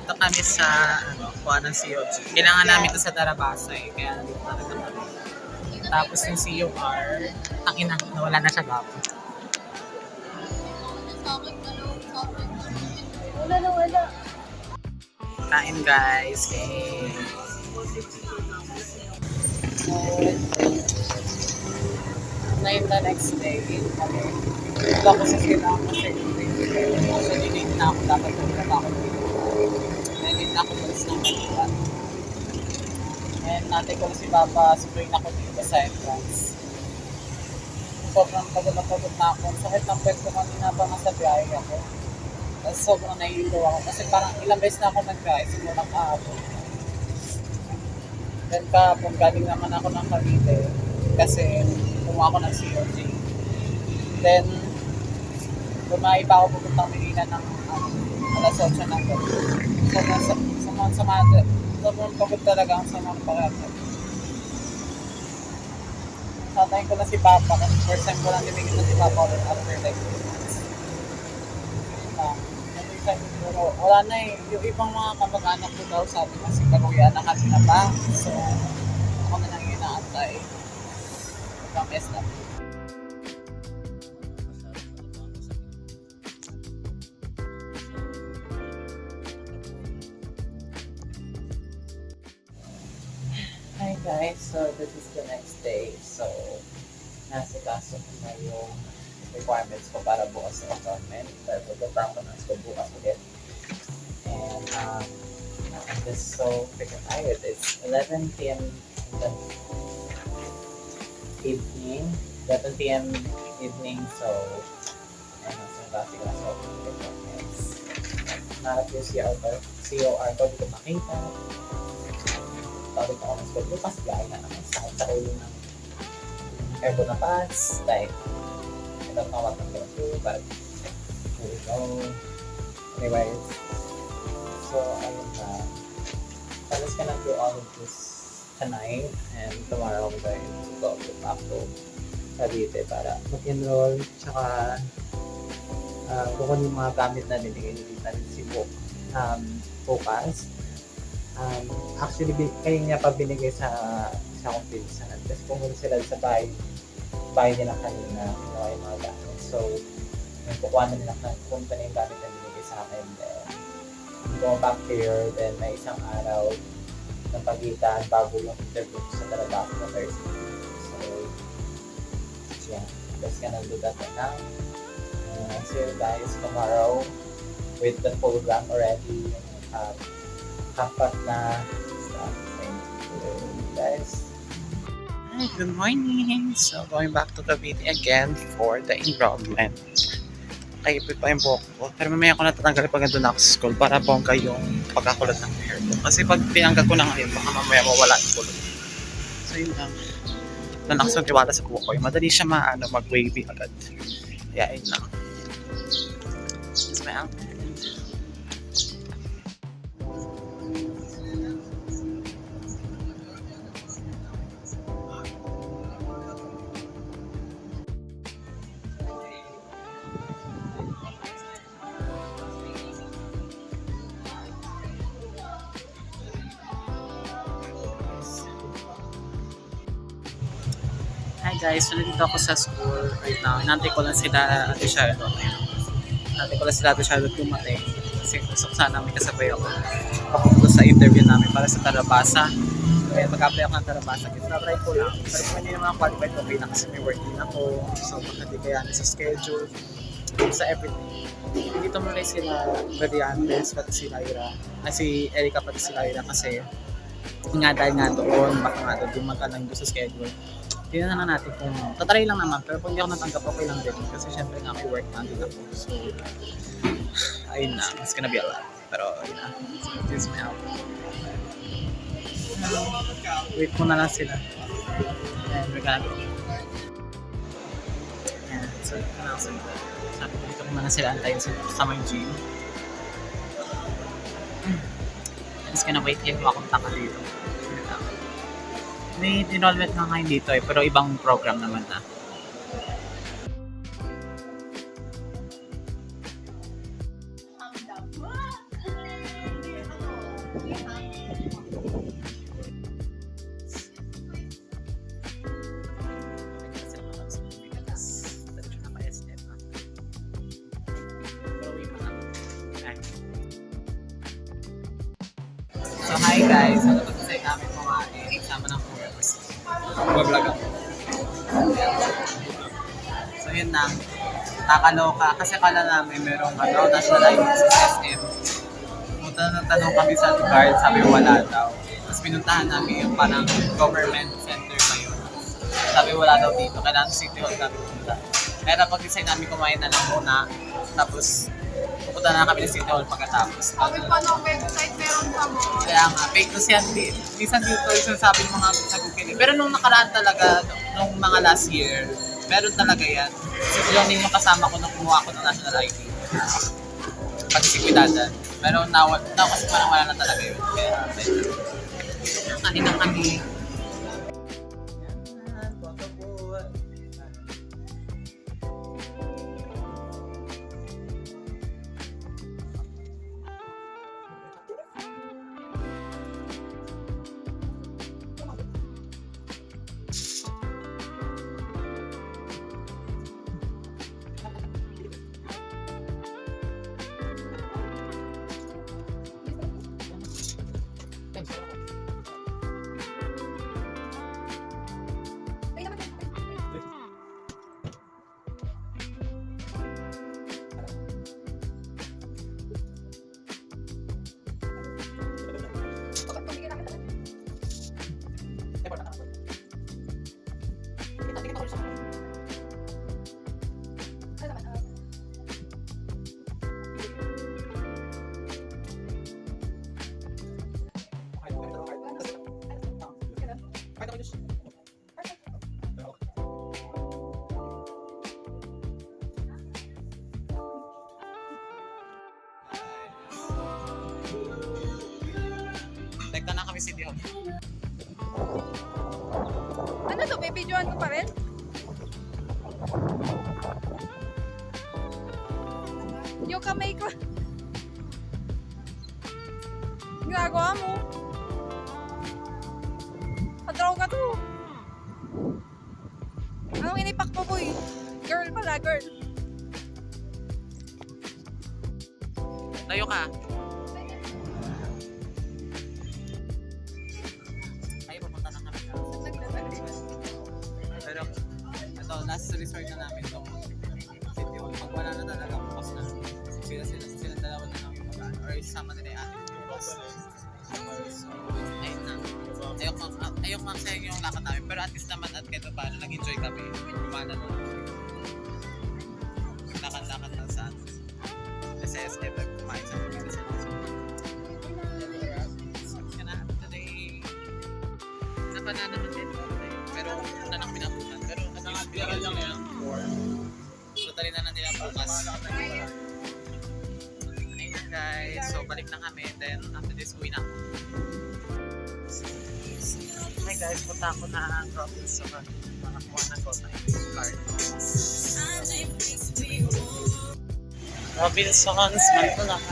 Ito kami sa kuha ng COG. Kailangan namin ito sa Darabasa eh. Kaya nandito talaga kami. Tapos yung COR, ang ina, nawala na siya gapo. Wala. Kain guys. Okay. Ngayon the next day, kami. Ito ako sa sila kasi actually late na ako. Dapat pumunta ako dito. Late na ako malis ng Manila. And natin ko si Papa, subuin ako dito sa entrance. Sobrang pagod na ako. Sakit ng pwede ko kanina pa nasa biyahe ako. Tapos sobrang nahihilo ako kasi parang ilang beses na ako nag-biyahe. Siguro ng kahapon. Then kahapon, galing naman ako ng Cavite kasi kumuha ako ng COG. Then, bumayi pa ako pupuntang Manila ng alas 8 ng gabi. Sobrang pagod talaga ang sama ng pakiramdam. Tatayin ko na si Papa kasi first time ko lang dimigit na si Papa ulit after like 2 months. Wala na eh. Yung ibang mga kamag-anak ko daw sabi na si Karuya na kanina pa. So, ako na lang yung inaantay. Ibang mess na. Hi guys, so this is the next day. So, nasa kaso ko na yung requirements ko para bukas sa appointment. Pero pupunta ko na sa bukas ulit. And I'm just so freaking tired. It's 11 p.m. in the evening. 11 p.m. evening, so nasa traffic na sa appointments. Narap yung COR ko, di ko makita. Tawag ako ng school bukas, gaya na naman sa ulo ng aircon na pass. Like, I don't know what I'm gonna do, but here we go. Anyways, so ayun na. I'm just gonna do all of this tonight, and tomorrow I'm going to go back to Cavite para mag-enroll, tsaka kung yung mga gamit na binigay ni Tita si Focus. Actually, kayo niya pa binigay sa akong pinsan. Kasi pumunta sila sa bahay nila kanina, ginawa yung mga gamit. So, yung kukuha na nila kung na yung gamit na binigay sa akin. Then, go back here, then may isang araw ng pagitan bago yung interview sa Darabasa na Thursday. So, yeah, just gonna do that right now. See you guys tomorrow with the program already. Apat na stuff. Thank you guys. Hi, good morning. So, going back to Cavite again for the enrollment. Okay, ipit pa yung buhok ko. Pero mamaya ko natatanggal pag nandun ako sa school para bongga yung pagkakulot ng hair ko. Kasi pag pinanggal ko na ngayon, baka mamaya mawala yung kulot. So, yun lang. Doon ako magtiwala sa buhok ko. Yung madali siya mag-wavy agad. Kaya, yun lang. This is my outfit. Hi guys, so nandito ako sa school right now. Inantay ko lang sila Ate Charlotte. Inantay ko lang sila Ate Charlotte dumating. Kasi gusto ko sana may kasabay ako. Papunta sa interview namin para sa Darabasa. Kaya mag-apply ako ng Darabasa. Try ko lang. Pero kung hindi naman qualified, okay na kasi may work din ako. So baka di kaya sa schedule, sa everything. Dito muna sila Radiantes, pati si Lyra. Si Erica pati si Lyra kasi nga dahil nga doon, baka nga doon gumata lang doon sa schedule. Tingnan na natin kung tatry lang naman, pero kung hindi ako natanggap, okay lang din kasi syempre nga may work na din ako. So, ayun na, it's gonna be a lot. Pero ayun na, this is my outfit. Wait muna lang sila. And we're gonna go. Ayan, so ito na ako sila. Sabi ko dito muna sila antayin sa my gym. I'm just gonna wait here makunta ka dito. May enrollment nga ngayon dito pero ibang program naman na. So hi guys, ano ba kasi namin kumain sama ng friends. Vlog ako. So yun na, nakakaloka kasi kala namin merong national ID sa SM. Punta na tanong kami sa guard, sabi wala daw. Tapos pinuntahan namin yung parang government center pa yun. Sabi wala daw dito, kailangan City Hall kami punta. Kaya napag-design namin kumain na lang muna. Tapos pupunta na kami ng City Hall pagkatapos. Sabi pa ng website meron pa mo. Kaya nga, fake news yan. Minsan dito yung sabi ng mga sa Google. Pero nung nakaraan talaga, nung mga last year, meron talaga yan. So yung din yung kasama ko nung kumuha ko ng national ID. Pati si Kuidadan. Pero kasi parang wala na talaga yun. Kaya medyo kanina kami. Yan, boto po. Teka na kami City Hall. Ano to? Bibidyoan ko pa rin? Yung kamay ko. Ginagawa mo. Padraw ka to. Anong inipak mo, boy? Girl pala, girl. Tayo ka. Tayo, pupunta na kami. Pero, ito, last resort na namin itong City Hall. Pag wala na talaga, bukas na. Sila dalawa na lang yung mag-ano. Or isama nila yung ating So, ayun na. Ayok magsayang yung lakad namin. Pero at least naman at kahit paano, nag-enjoy kami. Gumana na. Lakad-lakad lang sa SSF. Kumain sa mga kasi. So, na today. Isa pa na naman din. Pero una nang pinabutan. Pero bigyan lang nila. So, tali na nila bukas. Ayun na guys. So, balik na kami. Then, after this, uwi na. Hi guys, punta ako na Robinson. Makakuha ng Gota card. Robinsons, man ko lang.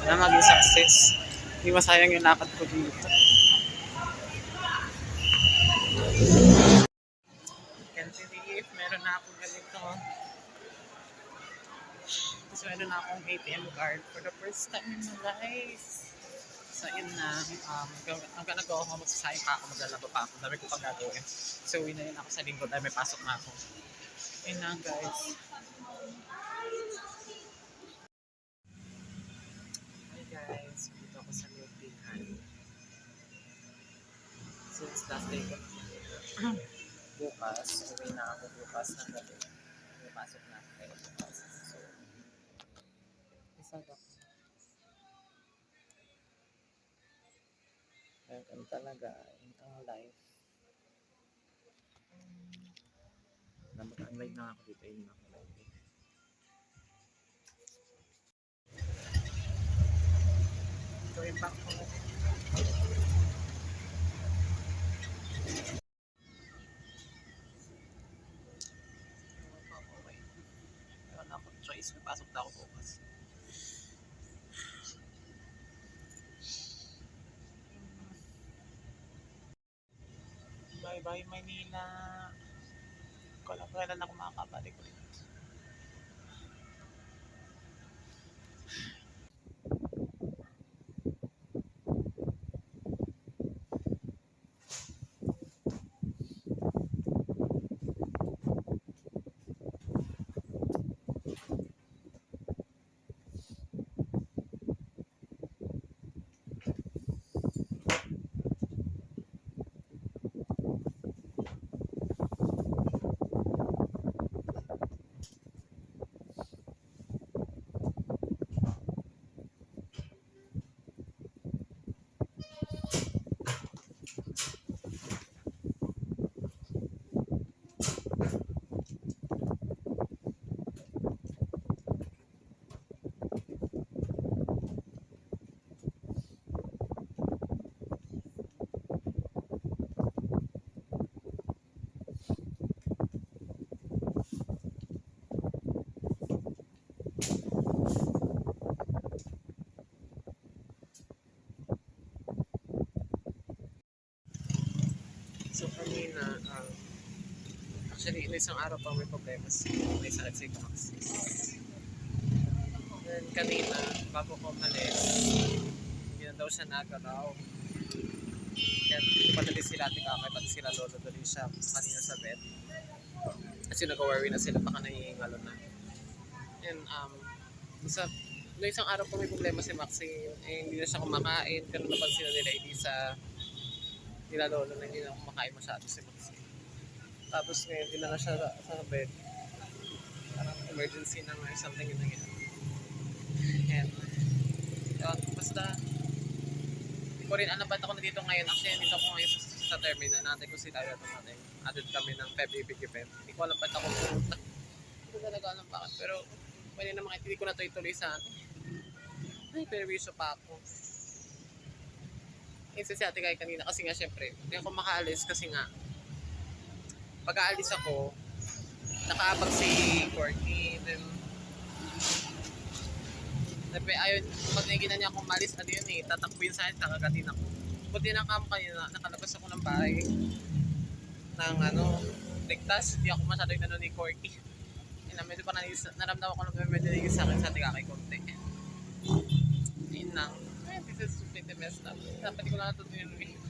Wala maging success. Hindi masayang yung lakad ko dito. Can't believe, meron na akong ganito. Tapos meron na akong ATM card for the first time in my life. So yun na, I'm gonna go home, magsasayang pa ako, maglalaba pa ako, dami ko pang gagawin. So uwi na yun ako sa linggo dahil may pasok na ako. Yun na guys. Hi guys, dito ako sa Lutihan. Since last day ko naman. Bukas, uwi na ako bukas ng gabi. May pasok na ako kayo bukas. So, isa ako. Ganun talaga ang life. Ang live na ako dito, yun ako live. Ito yung back ko na. Meron akong choice, may pasok na ako bukas. Bye-bye, Manila. Ko lang kailan ako makakabalik ulit. So kanina, actually, isang araw pa may problema may sakit si Maxis. Then kanina, bago ko umalis, hindi na daw siya nagalaw. Kaya padali sila ating kakay, pati sila lolo dali siya kanina sa bed. Kasi nag-worry na sila, baka nahihingalo na. And no isang araw pa may problema si Maxi, hindi na siya kumakain, pero napansin na nila nila lolo na hindi na kumakain masyado si Maxi. Tapos ngayon, dinala siya sa bed. Parang emergency na may something yung nangyari. And, yun, basta, hindi ko rin alam ba't ako na dito ngayon. Actually, dito ako ngayon sa terminal. Natin ko sila ito natin. Added kami ng Feb Ibig event. Hindi ko alam ba't ako pumunta. Hindi ko talaga alam bakit. Pero, pwede naman hindi ko na ito ituloy sa atin. Ay, perwisyo pa ako. Isa si ate kay kanina kasi nga syempre, hindi ako makaalis kasi nga pag-aalis ako, nakaabag si Courtney, then ayun, pag nagiginan niya akong malis, ano yun eh, tatakbo yun sa akin, kakagatin ako. Buti na kamo kanina, nakalabas ako ng bahay ng ligtas, hindi ako masyado yung ni Courtney. Medyo pa naramdaman ko na medyo nagiging sa akin sa tika kay konti. Yun lang. This is completely messed up. Dapat ko na natutunan yun.